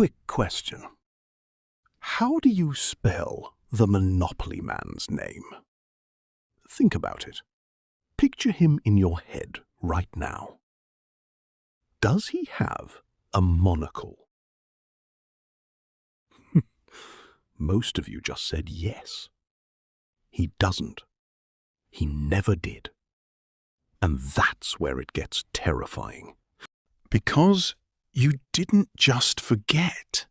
quick question. How do you spell the Monopoly Man's name? Think about it. Picture him in your head right now. Does he have a monocle? Most of you just said yes. He doesn't. He never did. And that's where it gets terrifying. Because you didn't just forget.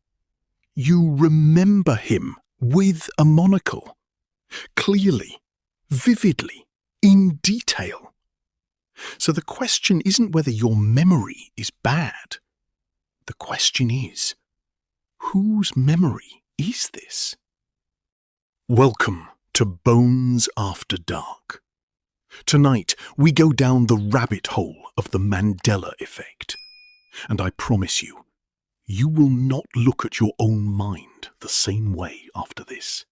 You remember him with a monocle. Clearly, vividly, in detail. So the question isn't whether your memory is bad. The question is, whose memory is this? Welcome to Bones After Dark. Tonight, we go down the rabbit hole of the Mandela effect. And I promise you, you will not look at your own mind the same way after this.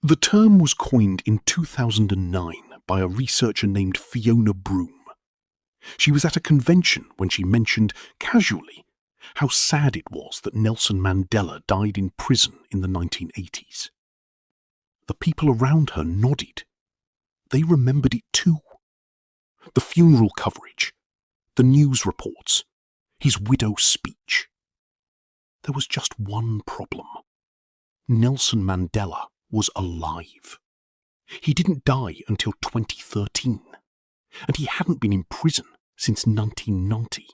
The term was coined in 2009 by a researcher named Fiona Broom. She was at a convention when she mentioned, casually, how sad it was that Nelson Mandela died in prison in the 1980s. The people around her nodded. They remembered it too. The funeral coverage, the news reports, his widow's speech. There was just one problem. Nelson Mandela was alive. He didn't die until 2013, and he hadn't been in prison since 1990.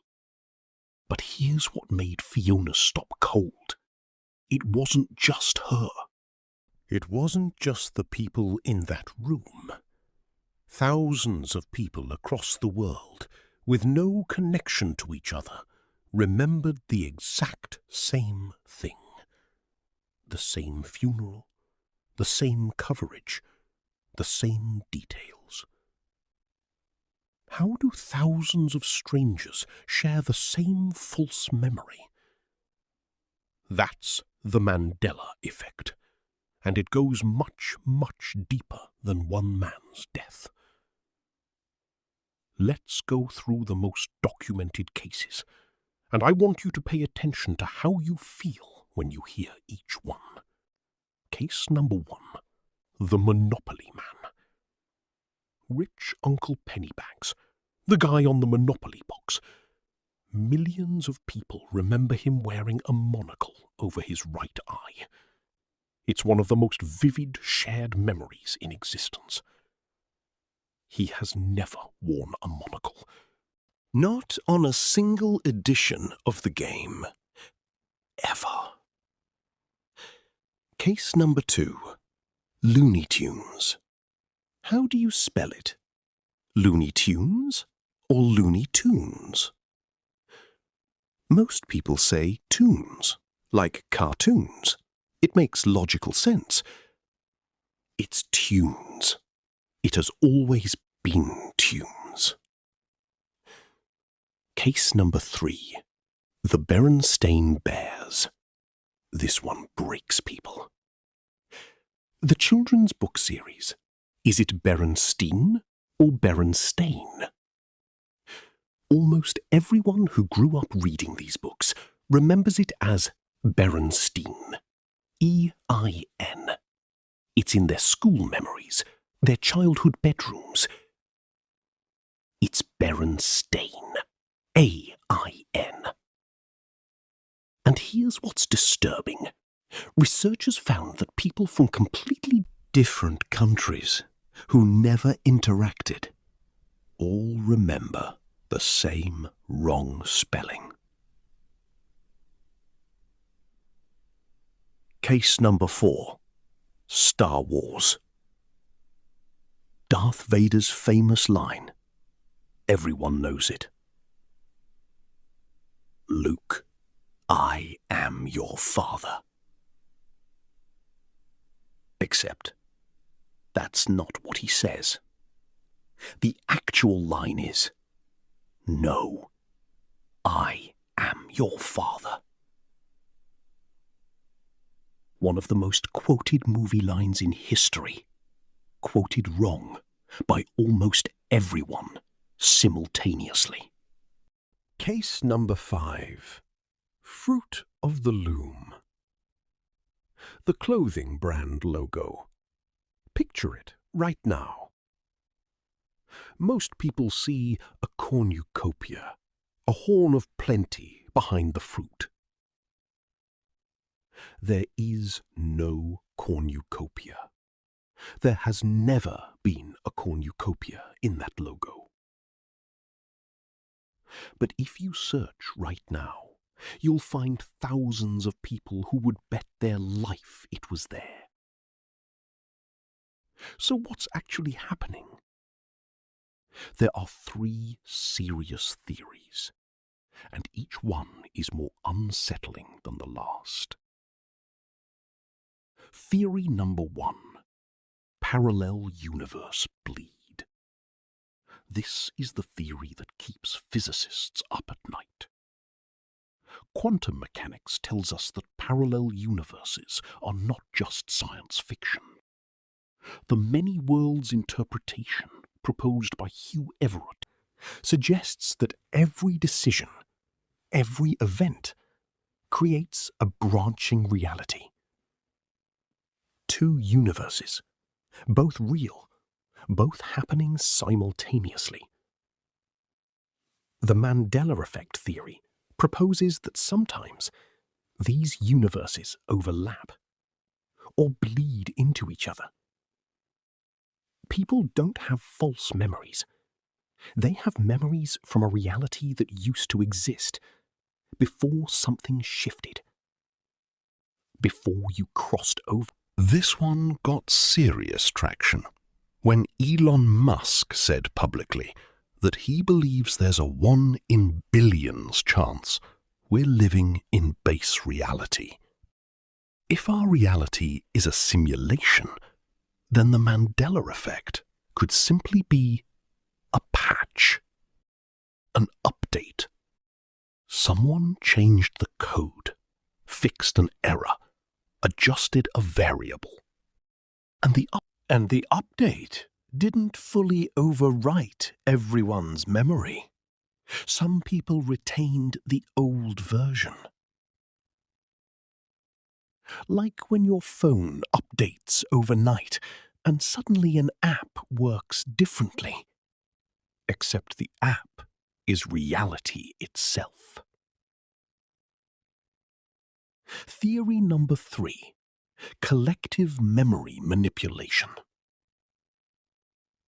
But here's what made Fiona stop cold. It wasn't just her. It wasn't just the people in that room. Thousands of people across the world, with no connection to each other, remembered the exact same thing. The same funeral, the same coverage, the same details. How do thousands of strangers share the same false memory? That's the Mandela effect, and it goes much, much deeper than one man's death. Let's go through the most documented cases, and I want you to pay attention to how you feel when you hear each one. Case number 1, the Monopoly Man. Rich Uncle Pennybags, the guy on the Monopoly box. Millions of people remember him wearing a monocle over his right eye. It's one of the most vivid shared memories in existence. He has never worn a monocle. Not on a single edition of the game. Ever. Case number 2. Looney Tunes. How do you spell it? Looney Tunes or Looney Tunes? Most people say tunes, like cartoons. It makes logical sense. It's tunes. It has always been tunes. Case number 3. The Berenstain Bears. This one breaks people. The children's book series. Is it Berenstain or Berenstain? Almost everyone who grew up reading these books remembers it as Berenstain. E-I-N. It's in their school memories, their childhood bedrooms. It's Berenstain. A-I-N. And here's what's disturbing. Researchers found that people from completely different countries who never interacted all remember the same wrong spelling. Case number 4. Star Wars. Darth Vader's famous line. Everyone knows it. Luke, I am your father. Except, that's not what he says. The actual line is, no, I am your father. One of the most quoted movie lines in history, quoted wrong by almost everyone simultaneously. Case number 5. Fruit of the loom. The clothing brand logo. Picture it right now. Most people see a cornucopia, a horn of plenty behind the fruit. There is no cornucopia. There has never been a cornucopia in that logo. But if you search right now, you'll find thousands of people who would bet their life it was there. So what's actually happening? There are 3 serious theories, and each one is more unsettling than the last. Theory number 1. Parallel universe bleed. This is the theory that keeps physicists up at night. Quantum mechanics tells us that parallel universes are not just science fiction. The many worlds interpretation proposed by Hugh Everett suggests that every decision, every event, creates a branching reality. 2 universes, both real, both happening simultaneously. The Mandela effect theory proposes that sometimes these universes overlap or bleed into each other. People don't have false memories. They have memories from a reality that used to exist before something shifted, before you crossed over. This one got serious traction when Elon Musk said publicly that he believes there's a 1 in billions chance we're living in base reality. If our reality is a simulation, then the Mandela effect could simply be a patch, an update. Someone changed the code, fixed an error, adjusted a variable. And the update didn't fully overwrite everyone's memory. Some people retained the old version. Like when your phone updates overnight and suddenly an app works differently. Except the app is reality itself. Theory number 3. Collective memory manipulation.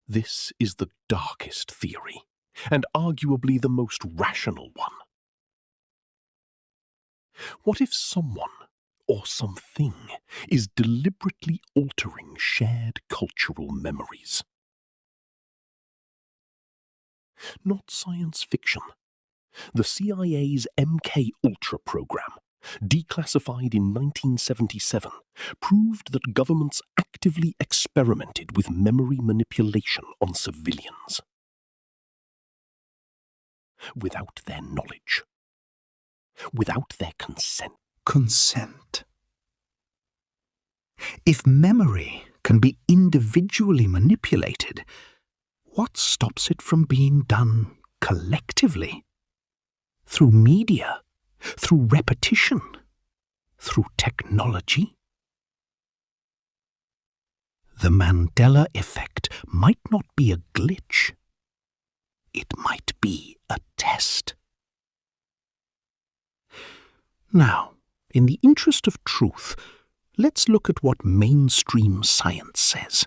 This is the darkest theory, and arguably the most rational one. What if someone or something is deliberately altering shared cultural memories? Not science fiction. The CIA's MK-Ultra program, declassified in 1977, proved that governments actively experimented with memory manipulation on civilians. Without their knowledge. Without their consent. Consent. If memory can be individually manipulated, what stops it from being done collectively? Through media, through repetition, through technology? The Mandela effect might not be a glitch. It might be a test. Now, in the interest of truth, let's look at what mainstream science says.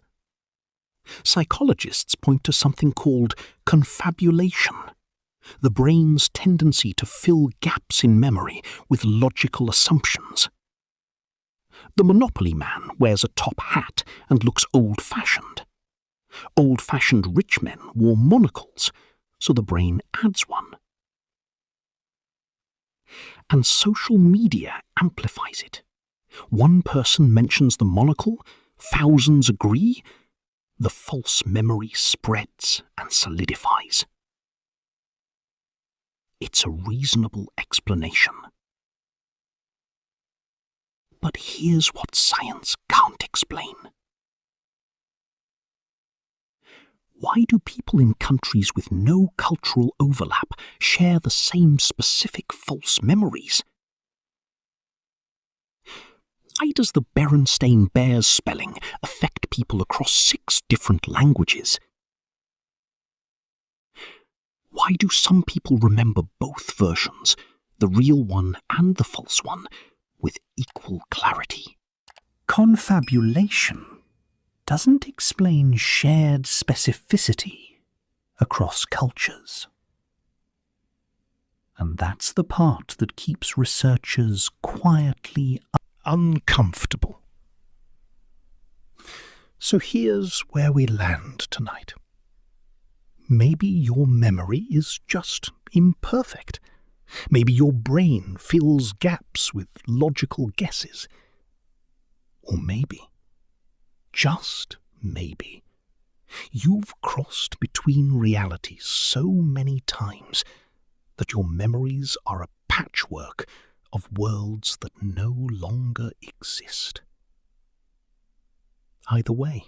Psychologists point to something called confabulation, the brain's tendency to fill gaps in memory with logical assumptions. The Monopoly man wears a top hat and looks old-fashioned. Old-fashioned rich men wore monocles, so the brain adds one. And social media amplifies it. One person mentions the monocle, thousands agree, the false memory spreads and solidifies. It's a reasonable explanation. But here's what science can't explain. Why do people in countries with no cultural overlap share the same specific false memories? Why does the Berenstain Bears spelling affect people across 6 different languages? Why do some people remember both versions, the real one and the false one, with equal clarity? Confabulation doesn't explain shared specificity across cultures. And that's the part that keeps researchers quietly Uncomfortable. So here's where we land tonight. Maybe your memory is just imperfect. Maybe your brain fills gaps with logical guesses. Or maybe, just maybe, you've crossed between realities so many times that your memories are a patchwork of worlds that no longer exist. Either way,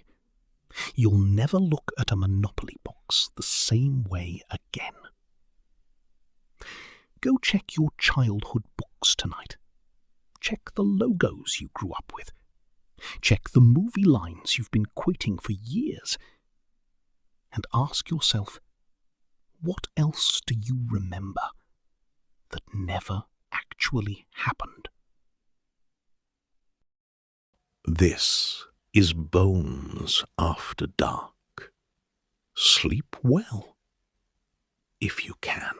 you'll never look at a Monopoly box the same way again. Go check your childhood books tonight. Check the logos you grew up with. Check the movie lines you've been quoting for years. And ask yourself, what else do you remember that never actually happened? This is Bones After Dark. Sleep well, if you can.